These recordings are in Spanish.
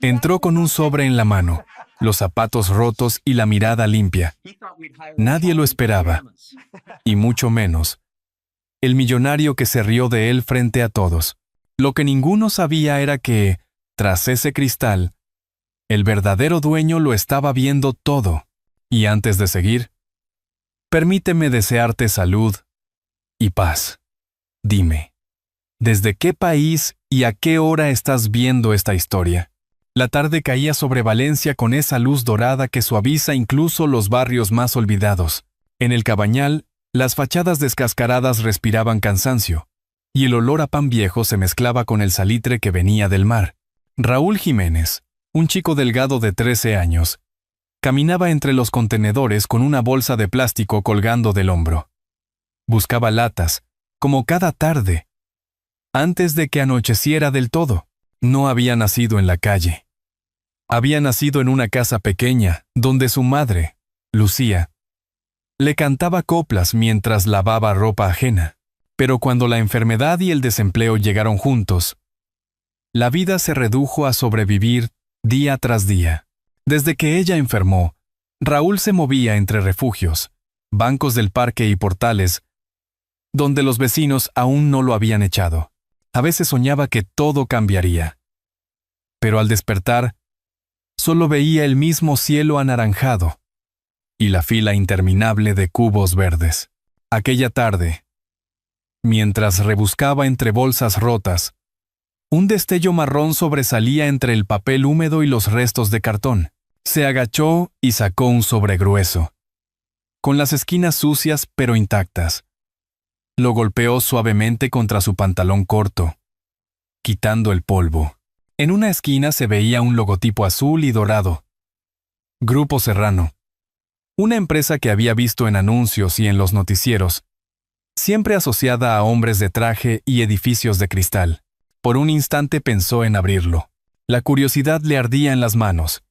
Entró con un sobre en la mano, los zapatos rotos y la mirada limpia. Nadie lo esperaba, y mucho menos el millonario que se rió de él frente a todos. Lo que ninguno sabía era que, tras ese cristal, el verdadero dueño lo estaba viendo todo. Y antes de seguir, permíteme desearte salud y paz. Dime, ¿desde qué país y a qué hora estás viendo esta historia? La tarde caía sobre Valencia con esa luz dorada que suaviza incluso los barrios más olvidados. En el Cabañal, las fachadas descascaradas respiraban cansancio, y el olor a pan viejo se mezclaba con el salitre que venía del mar. Raúl Jiménez, un chico delgado de 13 años, caminaba entre los contenedores con una bolsa de plástico colgando del hombro. Buscaba latas, como cada tarde, antes de que anocheciera del todo. No había nacido en la calle. Había nacido en una casa pequeña, donde su madre, Lucía, le cantaba coplas mientras lavaba ropa ajena. Pero cuando la enfermedad y el desempleo llegaron juntos, la vida se redujo a sobrevivir día tras día. Desde que ella enfermó, Raúl se movía entre refugios, bancos del parque y portales, donde los vecinos aún no lo habían echado. A veces soñaba que todo cambiaría. Pero al despertar, solo veía el mismo cielo anaranjado y la fila interminable de cubos verdes. Aquella tarde, mientras rebuscaba entre bolsas rotas, un destello marrón sobresalía entre el papel húmedo y los restos de cartón. Se agachó y sacó un sobre grueso, con las esquinas sucias pero intactas. Lo golpeó suavemente contra su pantalón corto, quitando el polvo. En una esquina se veía un logotipo azul y dorado. Grupo Serrano. Una empresa que había visto en anuncios y en los noticieros, siempre asociada a hombres de traje y edificios de cristal. Por un instante pensó en abrirlo. La curiosidad le ardía en las manos.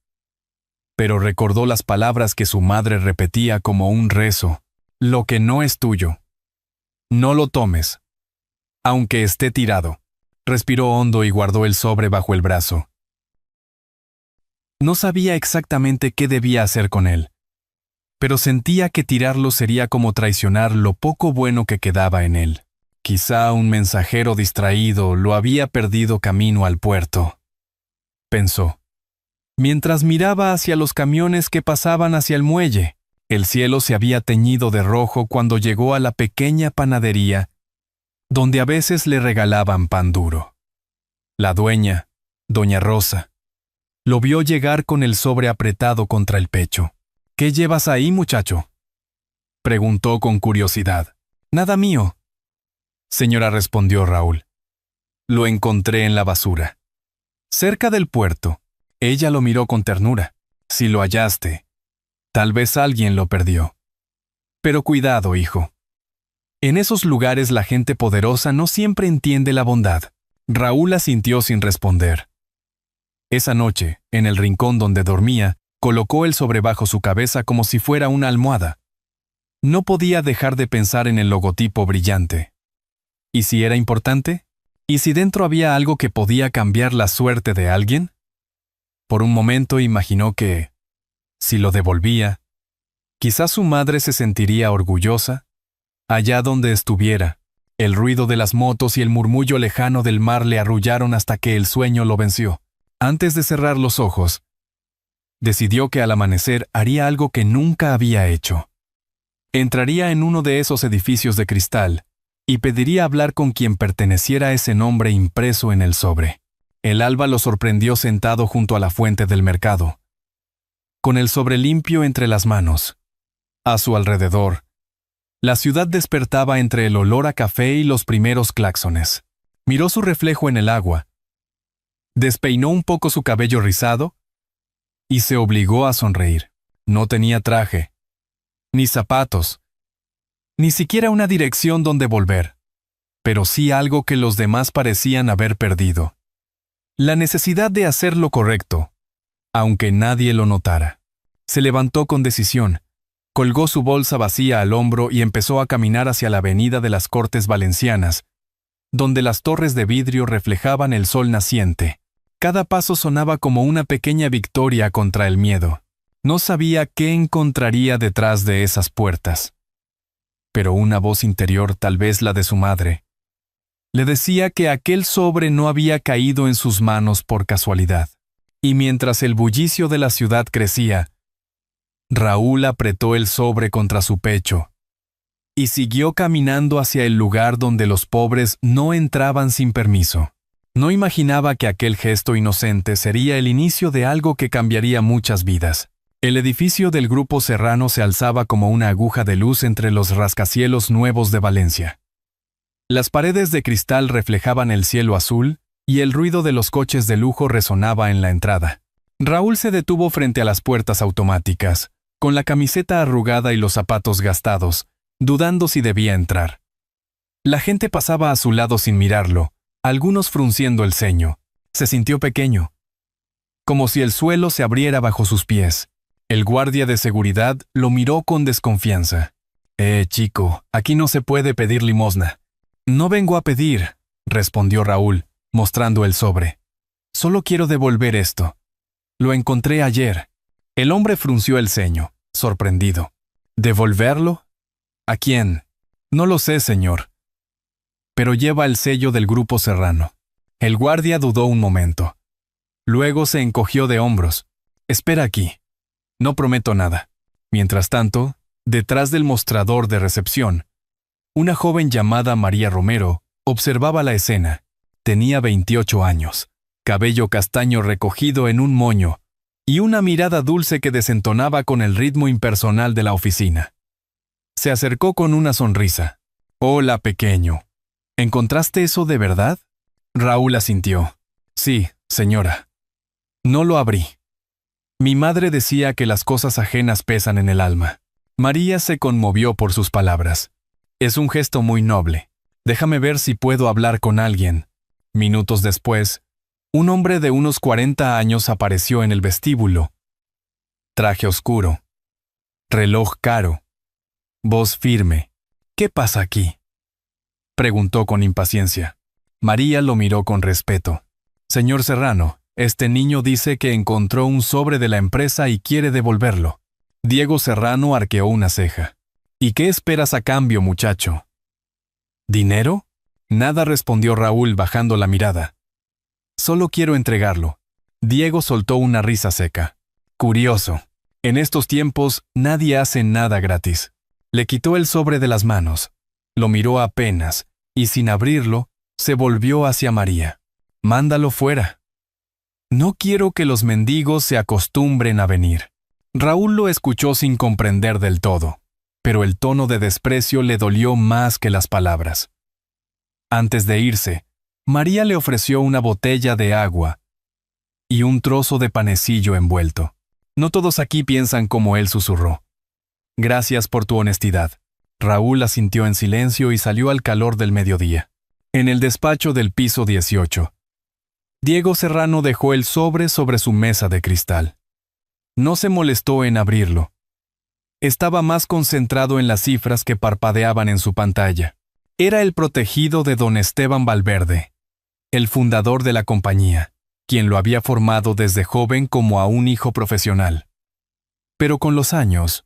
Pero recordó las palabras que su madre repetía como un rezo. Lo que no es tuyo, no lo tomes, aunque esté tirado. Respiró hondo y guardó el sobre bajo el brazo. No sabía exactamente qué debía hacer con él, pero sentía que tirarlo sería como traicionar lo poco bueno que quedaba en él. Quizá un mensajero distraído lo había perdido camino al puerto, pensó, mientras miraba hacia los camiones que pasaban hacia el muelle. El cielo se había teñido de rojo cuando llegó a la pequeña panadería, donde a veces le regalaban pan duro. La dueña, doña Rosa, lo vio llegar con el sobre apretado contra el pecho. ¿Qué llevas ahí, muchacho?, preguntó con curiosidad. Nada mío, señora, respondió Raúl. Lo encontré en la basura, cerca del puerto. Ella lo miró con ternura. Si lo hallaste, tal vez alguien lo perdió. Pero cuidado, hijo. En esos lugares la gente poderosa no siempre entiende la bondad. Raúl asintió sin responder. Esa noche, en el rincón donde dormía, colocó el sobre bajo su cabeza como si fuera una almohada. No podía dejar de pensar en el logotipo brillante. ¿Y si era importante? ¿Y si dentro había algo que podía cambiar la suerte de alguien? Por un momento imaginó que, si lo devolvía, quizás su madre se sentiría orgullosa. Allá donde estuviera, el ruido de las motos y el murmullo lejano del mar le arrullaron hasta que el sueño lo venció. Antes de cerrar los ojos, decidió que al amanecer haría algo que nunca había hecho. Entraría en uno de esos edificios de cristal y pediría hablar con quien perteneciera a ese nombre impreso en el sobre. El alba lo sorprendió sentado junto a la fuente del mercado, con el sobre limpio entre las manos. A su alrededor, la ciudad despertaba entre el olor a café y los primeros claxones. Miró su reflejo en el agua, despeinó un poco su cabello rizado y se obligó a sonreír. No tenía traje, ni zapatos, ni siquiera una dirección donde volver, pero sí algo que los demás parecían haber perdido: la necesidad de hacer lo correcto, aunque nadie lo notara. Se levantó con decisión, colgó su bolsa vacía al hombro y empezó a caminar hacia la avenida de las Cortes Valencianas, donde las torres de vidrio reflejaban el sol naciente. Cada paso sonaba como una pequeña victoria contra el miedo. No sabía qué encontraría detrás de esas puertas. Pero una voz interior, tal vez la de su madre, le decía que aquel sobre no había caído en sus manos por casualidad. Y mientras el bullicio de la ciudad crecía, Raúl apretó el sobre contra su pecho y siguió caminando hacia el lugar donde los pobres no entraban sin permiso. No imaginaba que aquel gesto inocente sería el inicio de algo que cambiaría muchas vidas. El edificio del Grupo Serrano se alzaba como una aguja de luz entre los rascacielos nuevos de Valencia. Las paredes de cristal reflejaban el cielo azul y el ruido de los coches de lujo resonaba en la entrada. Raúl se detuvo frente a las puertas automáticas, con la camiseta arrugada y los zapatos gastados, dudando si debía entrar. La gente pasaba a su lado sin mirarlo, algunos frunciendo el ceño. Se sintió pequeño, como si el suelo se abriera bajo sus pies. El guardia de seguridad lo miró con desconfianza. Chico, aquí no se puede pedir limosna». «No vengo a pedir», respondió Raúl, mostrando el sobre. «Solo quiero devolver esto. Lo encontré ayer». El hombre frunció el ceño, sorprendido. «¿Devolverlo? ¿A quién?» «No lo sé, señor. Pero lleva el sello del Grupo Serrano». El guardia dudó un momento. Luego se encogió de hombros. «Espera aquí. No prometo nada». Mientras tanto, detrás del mostrador de recepción, una joven llamada María Romero observaba la escena. Tenía 28 años, cabello castaño recogido en un moño y una mirada dulce que desentonaba con el ritmo impersonal de la oficina. Se acercó con una sonrisa. «Hola, pequeño. ¿Encontraste eso de verdad?» Raúl asintió. «Sí, señora. No lo abrí. Mi madre decía que las cosas ajenas pesan en el alma». María se conmovió por sus palabras. «Es un gesto muy noble. Déjame ver si puedo hablar con alguien». Minutos después, un hombre de unos 40 años apareció en el vestíbulo. Traje oscuro, reloj caro, voz firme. «¿Qué pasa aquí?», preguntó con impaciencia. María lo miró con respeto. «Señor Serrano, este niño dice que encontró un sobre de la empresa y quiere devolverlo». Diego Serrano arqueó una ceja. «¿Y qué esperas a cambio, muchacho?» «¿Dinero?» «Nada», respondió Raúl bajando la mirada. «Solo quiero entregarlo». Diego soltó una risa seca. «Curioso. En estos tiempos nadie hace nada gratis». Le quitó el sobre de las manos, lo miró apenas, y sin abrirlo, se volvió hacia María. «Mándalo fuera. No quiero que los mendigos se acostumbren a venir». Raúl lo escuchó sin comprender del todo, pero el tono de desprecio le dolió más que las palabras. Antes de irse, María le ofreció una botella de agua y un trozo de panecillo envuelto. «No todos aquí piensan como él», susurró. «Gracias por tu honestidad». Raúl asintió en silencio y salió al calor del mediodía. En el despacho del piso 18, Diego Serrano dejó el sobre su mesa de cristal. No se molestó en abrirlo. Estaba más concentrado en las cifras que parpadeaban en su pantalla. Era el protegido de don Esteban Valverde, el fundador de la compañía, quien lo había formado desde joven como a un hijo profesional. Pero con los años,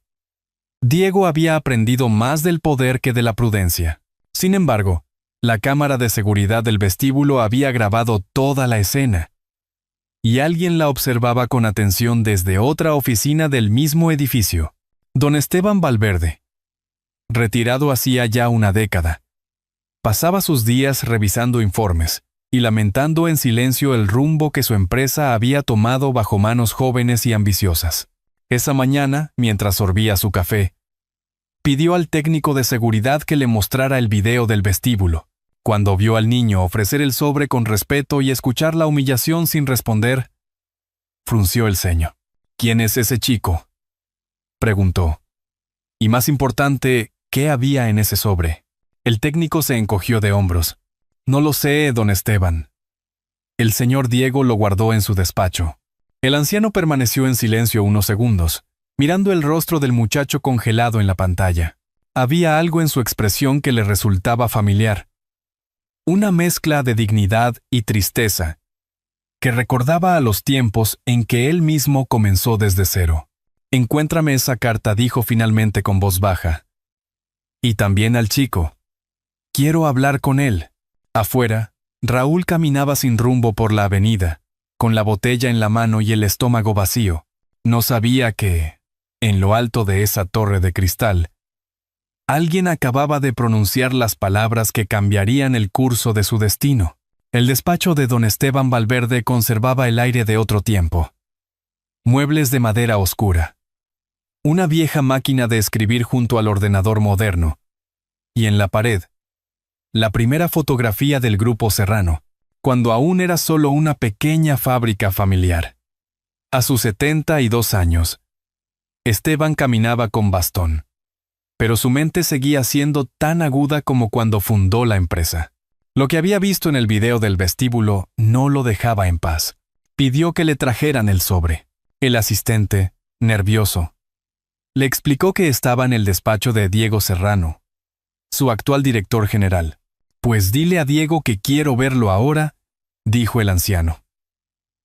Diego había aprendido más del poder que de la prudencia. Sin embargo, la cámara de seguridad del vestíbulo había grabado toda la escena, y alguien la observaba con atención desde otra oficina del mismo edificio. Don Esteban Valverde, retirado hacía ya una década, pasaba sus días revisando informes y lamentando en silencio el rumbo que su empresa había tomado bajo manos jóvenes y ambiciosas. Esa mañana, mientras sorbía su café, pidió al técnico de seguridad que le mostrara el video del vestíbulo. Cuando vio al niño ofrecer el sobre con respeto y escuchar la humillación sin responder, frunció el ceño. «¿Quién es ese chico?», preguntó. Y más importante, ¿qué había en ese sobre? El técnico se encogió de hombros. «No lo sé, don Esteban». El señor Diego lo guardó en su despacho. El anciano permaneció en silencio unos segundos, mirando el rostro del muchacho congelado en la pantalla. Había algo en su expresión que le resultaba familiar. Una mezcla de dignidad y tristeza, que recordaba a los tiempos en que él mismo comenzó desde cero. «Encuéntrame esa carta», dijo finalmente con voz baja. «Y también al chico. Quiero hablar con él». Afuera, Raúl caminaba sin rumbo por la avenida, con la botella en la mano y el estómago vacío. No sabía que, en lo alto de esa torre de cristal, alguien acababa de pronunciar las palabras que cambiarían el curso de su destino. El despacho de don Esteban Valverde conservaba el aire de otro tiempo. Muebles de madera oscura. Una vieja máquina de escribir junto al ordenador moderno. Y en la pared, la primera fotografía del Grupo Serrano, cuando aún era solo una pequeña fábrica familiar. A sus 72 años, Esteban caminaba con bastón, pero su mente seguía siendo tan aguda como cuando fundó la empresa. Lo que había visto en el video del vestíbulo no lo dejaba en paz. Pidió que le trajeran el sobre. El asistente, nervioso, le explicó que estaba en el despacho de Diego Serrano, su actual director general. «Pues dile a Diego que quiero verlo ahora», dijo el anciano,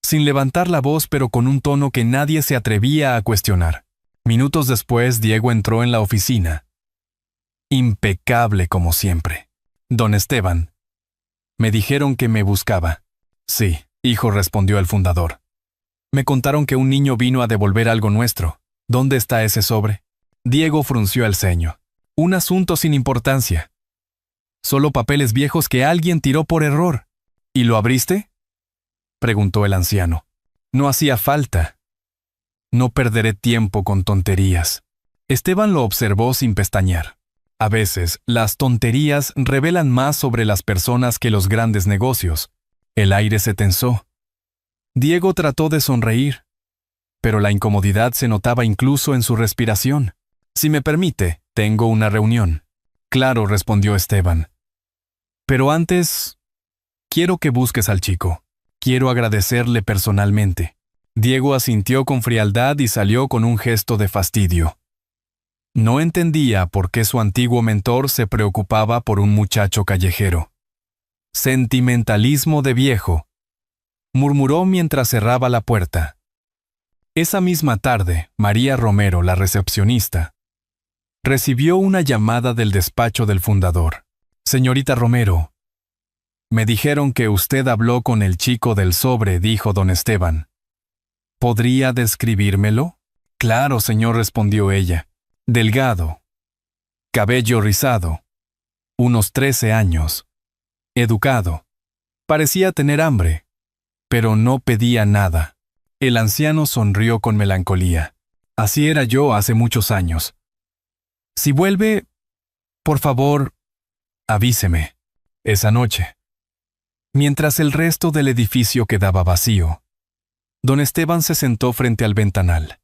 sin levantar la voz pero con un tono que nadie se atrevía a cuestionar. Minutos después, Diego entró en la oficina. Impecable como siempre. «Don Esteban, me dijeron que me buscaba». «Sí, hijo», respondió el fundador. «Me contaron que un niño vino a devolver algo nuestro. ¿Dónde está ese sobre?» Diego frunció el ceño. «Un asunto sin importancia. Solo papeles viejos que alguien tiró por error». «¿Y lo abriste?», preguntó el anciano. «No hacía falta. No perderé tiempo con tonterías». Esteban lo observó sin pestañear. A veces, las tonterías revelan más sobre las personas que los grandes negocios. El aire se tensó. Diego trató de sonreír, pero la incomodidad se notaba incluso en su respiración. «Si me permite, tengo una reunión». «Claro», respondió Esteban. «Pero antes, quiero que busques al chico. Quiero agradecerle personalmente». Diego asintió con frialdad y salió con un gesto de fastidio. No entendía por qué su antiguo mentor se preocupaba por un muchacho callejero. «Sentimentalismo de viejo», murmuró mientras cerraba la puerta. Esa misma tarde, María Romero, la recepcionista, recibió una llamada del despacho del fundador. «Señorita Romero, me dijeron que usted habló con el chico del sobre», dijo don Esteban. «¿Podría describírmelo?» «Claro, señor», respondió ella. Delgado, cabello rizado, unos 13 años, educado. Parecía tener hambre, pero no pedía nada. El anciano sonrió con melancolía. «Así era yo hace muchos años. Si vuelve, por favor, avíseme». Esa noche, mientras el resto del edificio quedaba vacío, don Esteban se sentó frente al ventanal.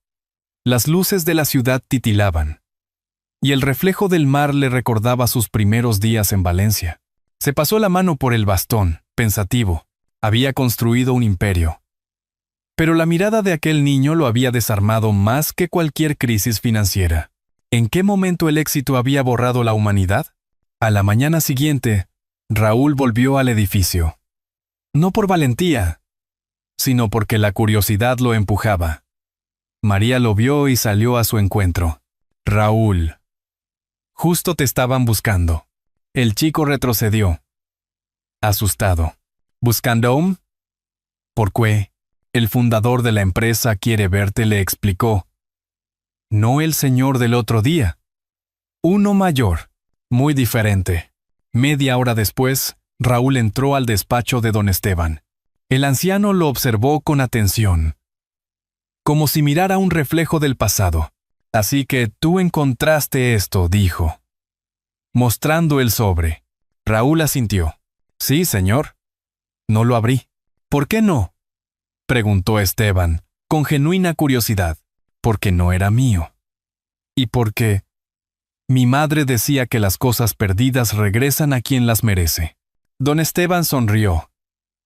Las luces de la ciudad titilaban, y el reflejo del mar le recordaba sus primeros días en Valencia. Se pasó la mano por el bastón, pensativo. Había construido un imperio. Pero la mirada de aquel niño lo había desarmado más que cualquier crisis financiera. ¿En qué momento el éxito había borrado la humanidad? A la mañana siguiente, Raúl volvió al edificio. No por valentía, sino porque la curiosidad lo empujaba. María lo vio y salió a su encuentro. «Raúl, justo te estaban buscando». El chico retrocedió, asustado. «¿Buscando? ¿Por qué? El fundador de la empresa quiere verte», le explicó. «No el señor del otro día. Uno mayor, muy diferente». Media hora después, Raúl entró al despacho de don Esteban. El anciano lo observó con atención, como si mirara un reflejo del pasado. «Así que tú encontraste esto», dijo, mostrando el sobre. Raúl asintió. «Sí, señor». «No lo abrí». «¿Por qué no?», preguntó Esteban, con genuina curiosidad. «Porque no era mío. Y porque mi madre decía que las cosas perdidas regresan a quien las merece». Don Esteban sonrió,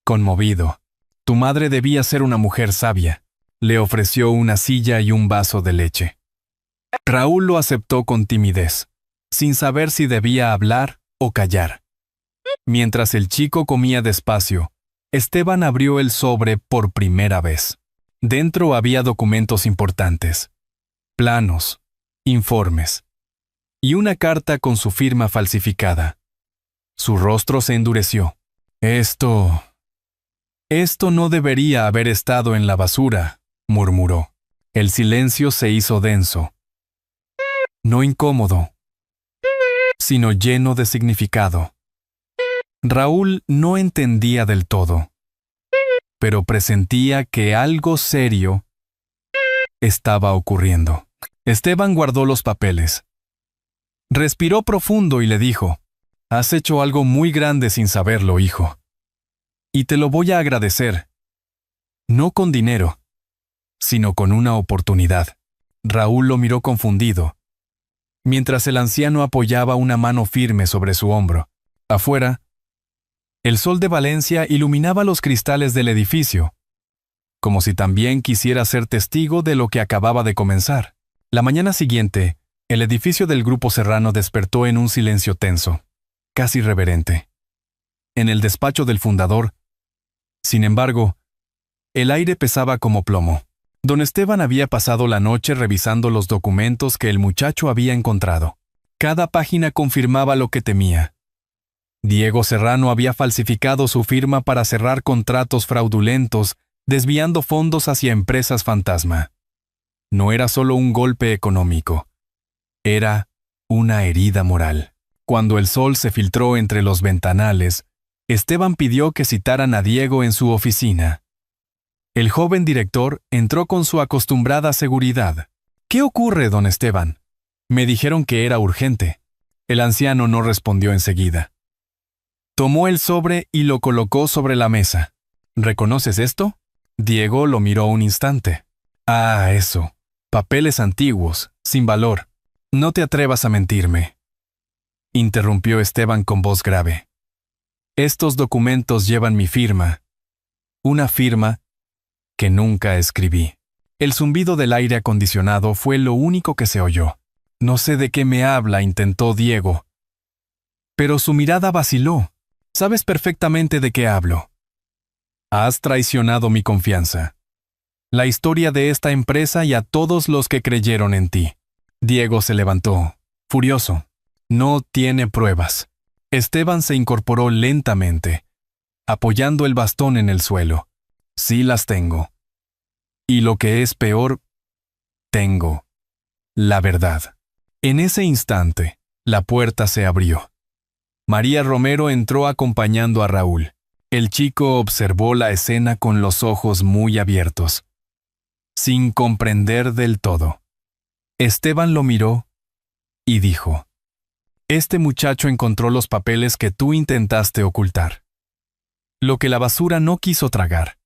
conmovido. «Tu madre debía ser una mujer sabia». Le ofreció una silla y un vaso de leche. Raúl lo aceptó con timidez, sin saber si debía hablar o callar. Mientras el chico comía despacio, Esteban abrió el sobre por primera vez. Dentro había documentos importantes, planos, informes, y una carta con su firma falsificada. Su rostro se endureció. Esto no debería haber estado en la basura, murmuró. El silencio se hizo denso. No incómodo, sino lleno de significado. Raúl no entendía del todo, pero presentía que algo serio estaba ocurriendo. Esteban guardó los papeles. Respiró profundo y le dijo: «Has hecho algo muy grande sin saberlo, hijo. Y te lo voy a agradecer. No con dinero, sino con una oportunidad». Raúl lo miró confundido, mientras el anciano apoyaba una mano firme sobre su hombro. Afuera, el sol de Valencia iluminaba los cristales del edificio, como si también quisiera ser testigo de lo que acababa de comenzar. La mañana siguiente, el edificio del Grupo Serrano despertó en un silencio tenso, casi reverente. En el despacho del fundador, sin embargo, el aire pesaba como plomo. Don Esteban había pasado la noche revisando los documentos que el muchacho había encontrado. Cada página confirmaba lo que temía. Diego Serrano había falsificado su firma para cerrar contratos fraudulentos, desviando fondos hacia empresas fantasma. No era solo un golpe económico, era una herida moral. Cuando el sol se filtró entre los ventanales, Esteban pidió que citaran a Diego en su oficina. El joven director entró con su acostumbrada seguridad. «¿Qué ocurre, don Esteban?» Me dijeron que era urgente. El anciano no respondió enseguida. Tomó el sobre y lo colocó sobre la mesa. «¿Reconoces esto?» Diego lo miró un instante. «Ah, eso. Papeles antiguos, sin valor. No te atrevas a mentirme», interrumpió Esteban con voz grave. «Estos documentos llevan mi firma. Una firma que nunca escribí». El zumbido del aire acondicionado fue lo único que se oyó. «No sé de qué me habla», intentó Diego. Pero su mirada vaciló. «Sabes perfectamente de qué hablo. Has traicionado mi confianza, la historia de esta empresa y a todos los que creyeron en ti». Diego se levantó, furioso. «No tiene pruebas». Esteban se incorporó lentamente, apoyando el bastón en el suelo. «Sí las tengo. Y lo que es peor, tengo la verdad». En ese instante, la puerta se abrió. María Romero entró acompañando a Raúl. El chico observó la escena con los ojos muy abiertos, sin comprender del todo. Esteban lo miró y dijo: «Este muchacho encontró los papeles que tú intentaste ocultar. Lo que la basura no quiso tragar.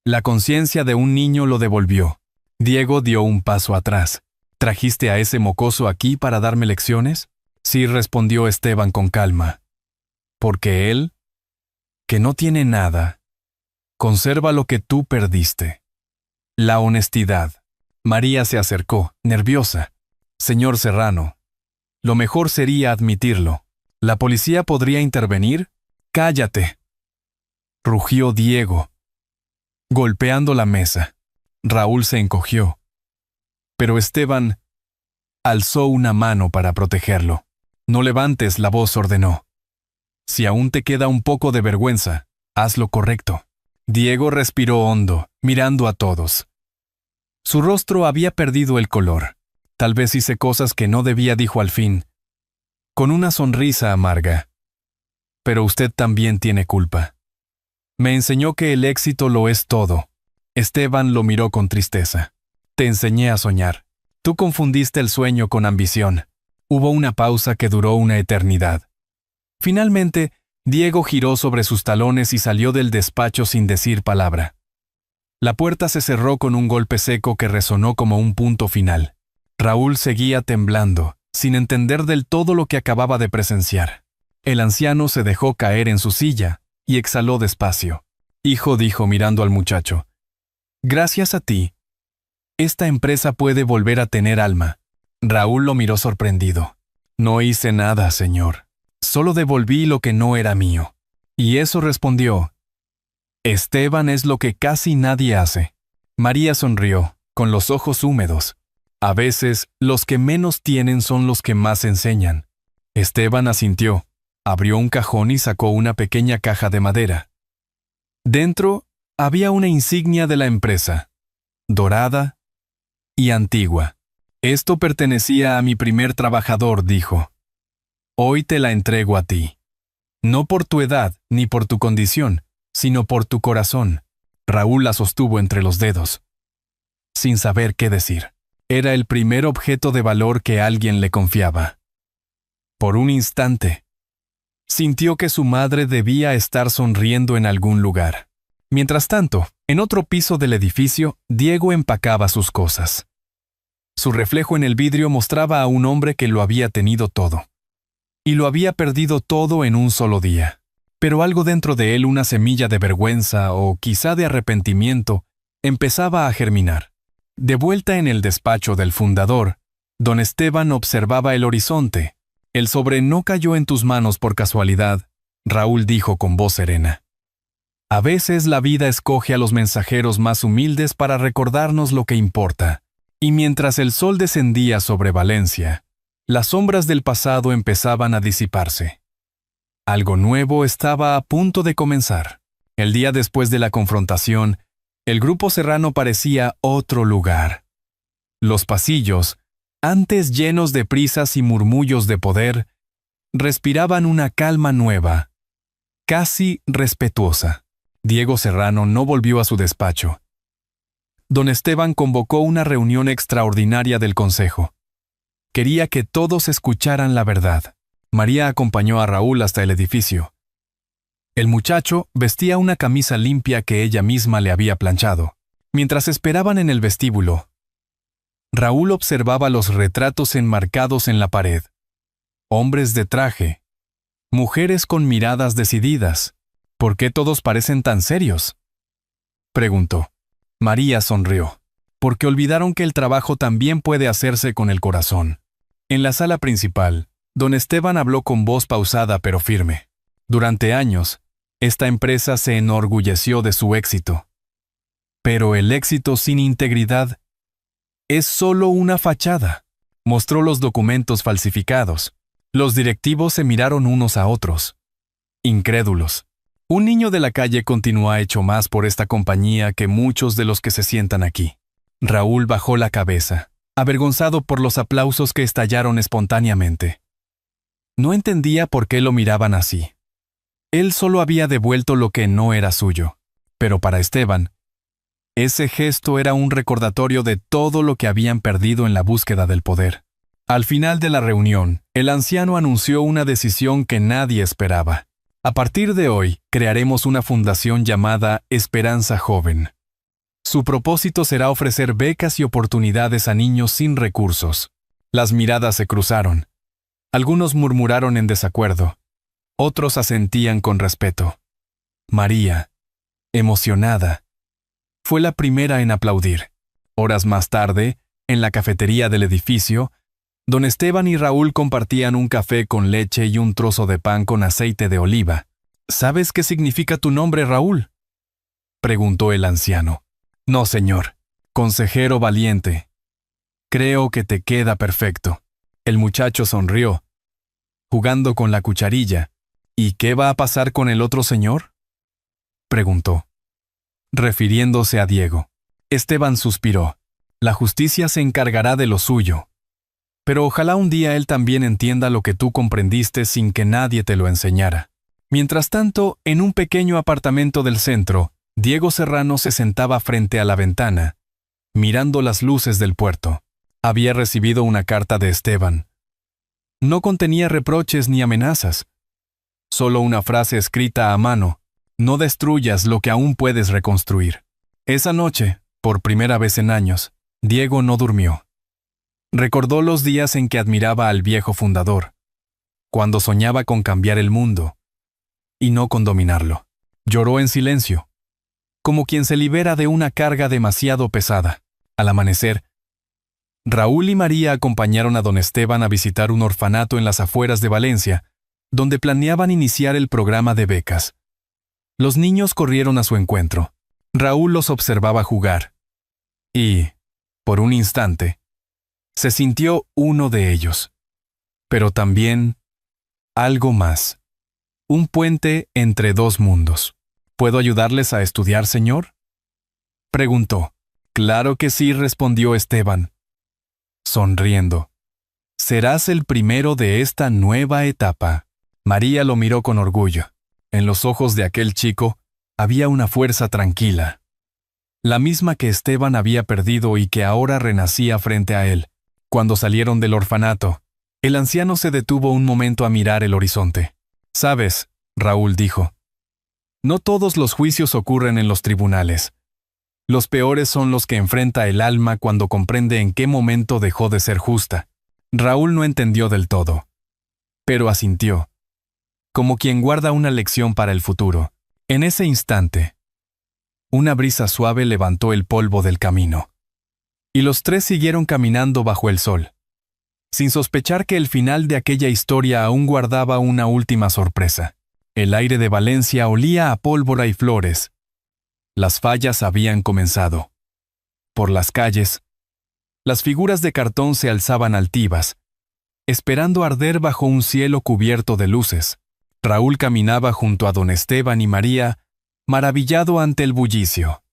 La conciencia de un niño lo devolvió». Diego dio un paso atrás. «¿Trajiste a ese mocoso aquí para darme lecciones?» «Sí», respondió Esteban con calma. «Porque él, que no tiene nada, conserva lo que tú perdiste. La honestidad». María se acercó, nerviosa. «Señor Serrano, lo mejor sería admitirlo. ¿La policía podría intervenir?» «Cállate», rugió Diego, golpeando la mesa. Raúl se encogió, pero Esteban alzó una mano para protegerlo. «No levantes la voz», ordenó. «Si aún te queda un poco de vergüenza, haz lo correcto». Diego respiró hondo, mirando a todos. Su rostro había perdido el color. «Tal vez hice cosas que no debía», dijo al fin, con una sonrisa amarga. «Pero usted también tiene culpa. Me enseñó que el éxito lo es todo». Esteban lo miró con tristeza. «Te enseñé a soñar. Tú confundiste el sueño con ambición». Hubo una pausa que duró una eternidad. Finalmente, Diego giró sobre sus talones y salió del despacho sin decir palabra. La puerta se cerró con un golpe seco que resonó como un punto final. Raúl seguía temblando, sin entender del todo lo que acababa de presenciar. El anciano se dejó caer en su silla y exhaló despacio. «Hijo», dijo mirando al muchacho, «gracias a ti, esta empresa puede volver a tener alma». Raúl lo miró sorprendido. «No hice nada, señor. Solo devolví lo que no era mío». «¿Y eso?», respondió. Esteban es lo que casi nadie hace. María sonrió, con los ojos húmedos. A veces, los que menos tienen son los que más enseñan. Esteban asintió, abrió un cajón y sacó una pequeña caja de madera. Dentro había una insignia de la empresa, dorada y antigua. Esto pertenecía a mi primer trabajador, dijo. Hoy te la entrego a ti. No por tu edad ni por tu condición, sino por tu corazón. Raúl la sostuvo entre los dedos, sin saber qué decir. Era el primer objeto de valor que alguien le confiaba. Por un instante, sintió que su madre debía estar sonriendo en algún lugar. Mientras tanto, en otro piso del edificio, Diego empacaba sus cosas. Su reflejo en el vidrio mostraba a un hombre que lo había tenido todo. Y lo había perdido todo en un solo día. Pero algo dentro de él, una semilla de vergüenza o quizá de arrepentimiento, empezaba a germinar. De vuelta en el despacho del fundador, don Esteban observaba el horizonte. El sobre no cayó en tus manos por casualidad, Raúl dijo con voz serena. A veces la vida escoge a los mensajeros más humildes para recordarnos lo que importa. Y mientras el sol descendía sobre Valencia, las sombras del pasado empezaban a disiparse. Algo nuevo estaba a punto de comenzar. El día después de la confrontación, el grupo serrano parecía otro lugar. Los pasillos, antes llenos de prisas y murmullos de poder, respiraban una calma nueva, casi respetuosa. Diego Serrano no volvió a su despacho. Don Esteban convocó una reunión extraordinaria del consejo. Quería que todos escucharan la verdad. María acompañó a Raúl hasta el edificio. El muchacho vestía una camisa limpia que ella misma le había planchado. Mientras esperaban en el vestíbulo, Raúl observaba los retratos enmarcados en la pared. Hombres de traje, mujeres con miradas decididas. ¿Por qué todos parecen tan serios?, preguntó. María sonrió. Porque olvidaron que el trabajo también puede hacerse con el corazón. En la sala principal, don Esteban habló con voz pausada pero firme. Durante años, esta empresa se enorgulleció de su éxito. Pero el éxito sin integridad es solo una fachada. Mostró los documentos falsificados. Los directivos se miraron unos a otros, incrédulos. Un niño de la calle continúa hecho más por esta compañía que muchos de los que se sientan aquí. Raúl bajó la cabeza, avergonzado por los aplausos que estallaron espontáneamente. No entendía por qué lo miraban así. Él solo había devuelto lo que no era suyo. Pero para Esteban, ese gesto era un recordatorio de todo lo que habían perdido en la búsqueda del poder. Al final de la reunión, el anciano anunció una decisión que nadie esperaba. A partir de hoy, crearemos una fundación llamada Esperanza Joven. Su propósito será ofrecer becas y oportunidades a niños sin recursos. Las miradas se cruzaron. Algunos murmuraron en desacuerdo. Otros asentían con respeto. María, emocionada, fue la primera en aplaudir. Horas más tarde, en la cafetería del edificio, don Esteban y Raúl compartían un café con leche y un trozo de pan con aceite de oliva. ¿Sabes qué significa tu nombre, Raúl?, preguntó el anciano. No, señor. Consejero valiente. Creo que te queda perfecto. El muchacho sonrió, jugando con la cucharilla. ¿Y qué va a pasar con el otro señor?, preguntó, refiriéndose a Diego. Esteban suspiró. La justicia se encargará de lo suyo. Pero ojalá un día él también entienda lo que tú comprendiste sin que nadie te lo enseñara. Mientras tanto, en un pequeño apartamento del centro, Diego Serrano se sentaba frente a la ventana, mirando las luces del puerto. Había recibido una carta de Esteban. No contenía reproches ni amenazas. Solo una frase escrita a mano: no destruyas lo que aún puedes reconstruir. Esa noche, por primera vez en años, Diego no durmió. Recordó los días en que admiraba al viejo fundador, cuando soñaba con cambiar el mundo, y no con dominarlo. Lloró en silencio, como quien se libera de una carga demasiado pesada. Al amanecer, Raúl y María acompañaron a don Esteban a visitar un orfanato en las afueras de Valencia, donde planeaban iniciar el programa de becas. Los niños corrieron a su encuentro. Raúl los observaba jugar. Y, por un instante, se sintió uno de ellos. Pero también algo más. Un puente entre dos mundos. ¿Puedo ayudarles a estudiar, señor?, preguntó. Claro que sí, respondió Esteban, sonriendo. Serás el primero de esta nueva etapa. María lo miró con orgullo. En los ojos de aquel chico había una fuerza tranquila, la misma que Esteban había perdido y que ahora renacía frente a él. Cuando salieron del orfanato, el anciano se detuvo un momento a mirar el horizonte. «Sabes», Raúl dijo, «no todos los juicios ocurren en los tribunales. Los peores son los que enfrenta el alma cuando comprende en qué momento dejó de ser justa». Raúl no entendió del todo, pero asintió, como quien guarda una lección para el futuro. En ese instante, una brisa suave levantó el polvo del camino, y los tres siguieron caminando bajo el sol, sin sospechar que el final de aquella historia aún guardaba una última sorpresa. El aire de Valencia olía a pólvora y flores. Las fallas habían comenzado. Por las calles, las figuras de cartón se alzaban altivas, esperando arder bajo un cielo cubierto de luces. Raúl caminaba junto a don Esteban y María, maravillado ante el bullicio.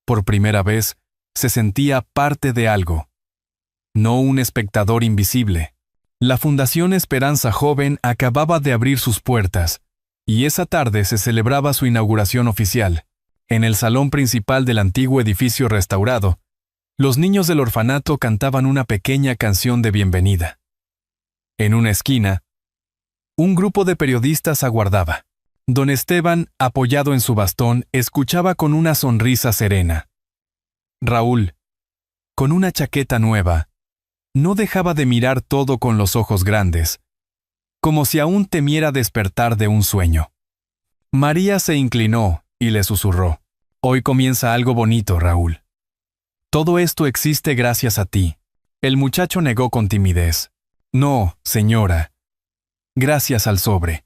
Por primera vez, se sentía parte de algo, no un espectador invisible. La Fundación Esperanza Joven acababa de abrir sus puertas, y esa tarde se celebraba su inauguración oficial. En el salón principal del antiguo edificio restaurado, los niños del orfanato cantaban una pequeña canción de bienvenida. En una esquina, un grupo de periodistas aguardaba. Don Esteban, apoyado en su bastón, escuchaba con una sonrisa serena. Raúl, con una chaqueta nueva, no dejaba de mirar todo con los ojos grandes, como si aún temiera despertar de un sueño. María se inclinó y le susurró: «Hoy comienza algo bonito, Raúl. Todo esto existe gracias a ti». El muchacho negó con timidez. «No, señora. Gracias al sobre.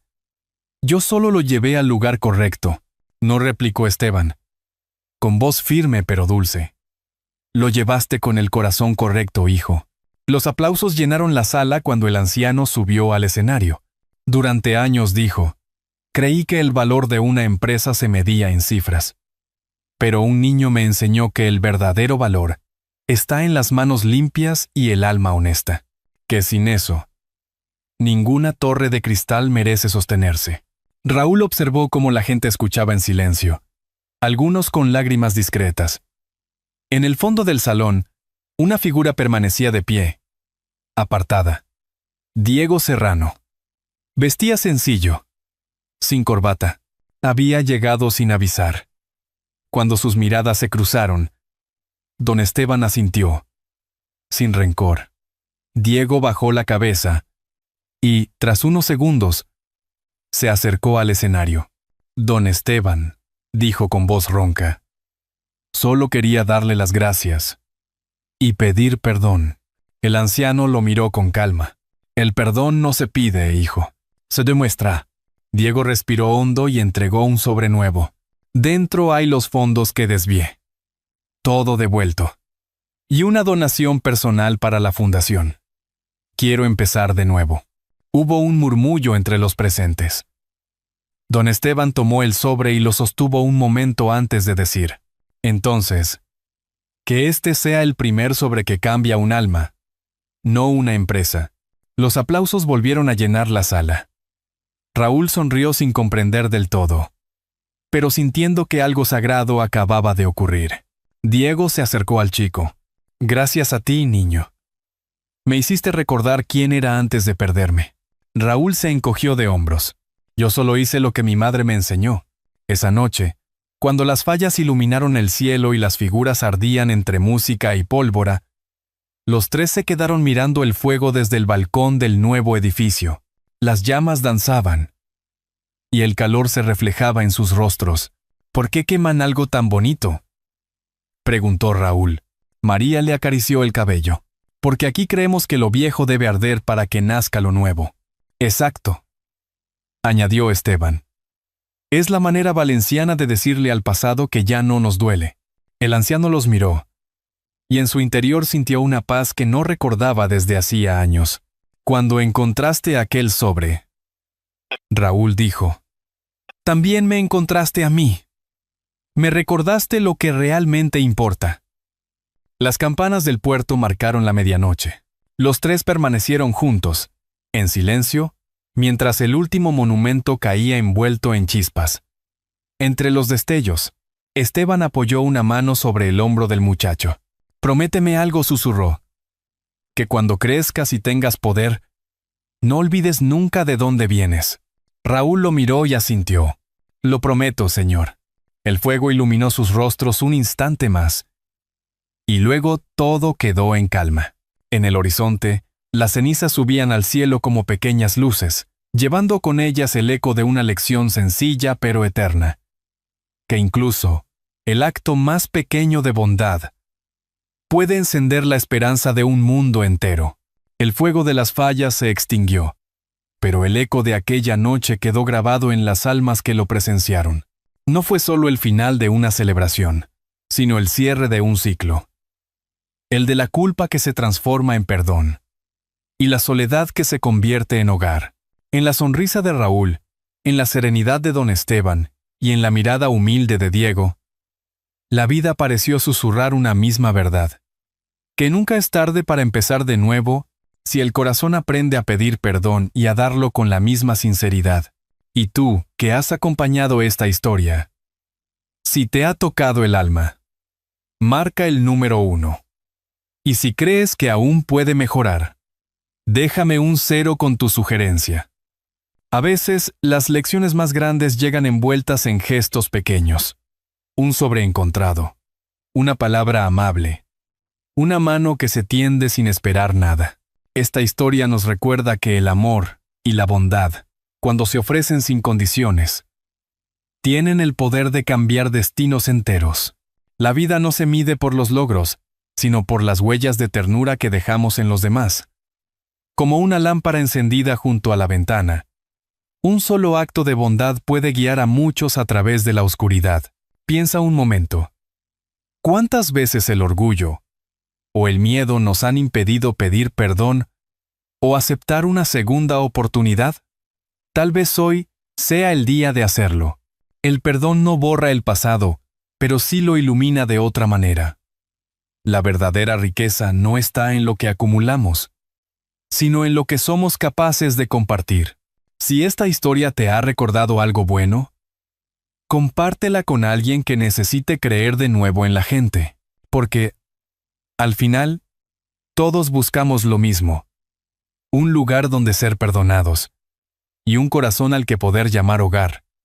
Yo solo lo llevé al lugar correcto», no replicó Esteban, con voz firme pero dulce. «Lo llevaste con el corazón correcto, hijo». Los aplausos llenaron la sala cuando el anciano subió al escenario. Durante años dijo: «Creí que el valor de una empresa se medía en cifras. Pero un niño me enseñó que el verdadero valor está en las manos limpias y el alma honesta. Que sin eso, ninguna torre de cristal merece sostenerse». Raúl observó cómo la gente escuchaba en silencio, algunos con lágrimas discretas. En el fondo del salón, una figura permanecía de pie, apartada. Diego Serrano. Vestía sencillo, sin corbata. Había llegado sin avisar. Cuando sus miradas se cruzaron, don Esteban asintió, sin rencor. Diego bajó la cabeza y, tras unos segundos, se acercó al escenario. «Don Esteban», dijo con voz ronca, «solo quería darle las gracias y pedir perdón». El anciano lo miró con calma. «El perdón no se pide, hijo, se demuestra». Diego respiró hondo y entregó un sobre nuevo. «Dentro hay los fondos que desvié. Todo devuelto. Y una donación personal para la fundación. Quiero empezar de nuevo». Hubo un murmullo entre los presentes. Don Esteban tomó el sobre y lo sostuvo un momento antes de decir: «Entonces, que este sea el primer sobre que cambia un alma, no una empresa». Los aplausos volvieron a llenar la sala. Raúl sonrió sin comprender del todo, pero sintiendo que algo sagrado acababa de ocurrir. Diego se acercó al chico. «Gracias a ti, niño. Me hiciste recordar quién era antes de perderme». Raúl se encogió de hombros. «Yo solo hice lo que mi madre me enseñó». Esa noche, cuando las fallas iluminaron el cielo y las figuras ardían entre música y pólvora, los tres se quedaron mirando el fuego desde el balcón del nuevo edificio. Las llamas danzaban, y el calor se reflejaba en sus rostros. «¿Por qué queman algo tan bonito?», preguntó Raúl. María le acarició el cabello. «Porque aquí creemos que lo viejo debe arder para que nazca lo nuevo». «Exacto», añadió Esteban. Es la manera valenciana de decirle al pasado que ya no nos duele. El anciano los miró, y en su interior sintió una paz que no recordaba desde hacía años. Cuando encontraste aquel sobre, Raúl dijo, también me encontraste a mí. Me recordaste lo que realmente importa. Las campanas del puerto marcaron la medianoche. Los tres permanecieron juntos, en silencio, mientras el último monumento caía envuelto en chispas. Entre los destellos, Esteban apoyó una mano sobre el hombro del muchacho. Prométeme algo, susurró. Que cuando crezcas y tengas poder, no olvides nunca de dónde vienes. Raúl lo miró y asintió. Lo prometo, señor. El fuego iluminó sus rostros un instante más. Y luego todo quedó en calma. En el horizonte, las cenizas subían al cielo como pequeñas luces, llevando con ellas el eco de una lección sencilla pero eterna. Que incluso el acto más pequeño de bondad puede encender la esperanza de un mundo entero. El fuego de las fallas se extinguió, pero el eco de aquella noche quedó grabado en las almas que lo presenciaron. No fue solo el final de una celebración, sino el cierre de un ciclo. El de la culpa que se transforma en perdón, y la soledad que se convierte en hogar. En la sonrisa de Raúl, en la serenidad de don Esteban, y en la mirada humilde de Diego, la vida pareció susurrar una misma verdad. Que nunca es tarde para empezar de nuevo si el corazón aprende a pedir perdón y a darlo con la misma sinceridad. Y tú, que has acompañado esta historia, si te ha tocado el alma, marca el número 1. Y si crees que aún puede mejorar, déjame un 0 con tu sugerencia. A veces, las lecciones más grandes llegan envueltas en gestos pequeños. Un sobreencontrado, una palabra amable, una mano que se tiende sin esperar nada. Esta historia nos recuerda que el amor y la bondad, cuando se ofrecen sin condiciones, tienen el poder de cambiar destinos enteros. La vida no se mide por los logros, sino por las huellas de ternura que dejamos en los demás. Como una lámpara encendida junto a la ventana, un solo acto de bondad puede guiar a muchos a través de la oscuridad. Piensa un momento. ¿Cuántas veces el orgullo o el miedo nos han impedido pedir perdón o aceptar una segunda oportunidad? Tal vez hoy sea el día de hacerlo. El perdón no borra el pasado, pero sí lo ilumina de otra manera. La verdadera riqueza no está en lo que acumulamos, sino en lo que somos capaces de compartir. Si esta historia te ha recordado algo bueno, compártela con alguien que necesite creer de nuevo en la gente, porque, al final, todos buscamos lo mismo: un lugar donde ser perdonados, y un corazón al que poder llamar hogar.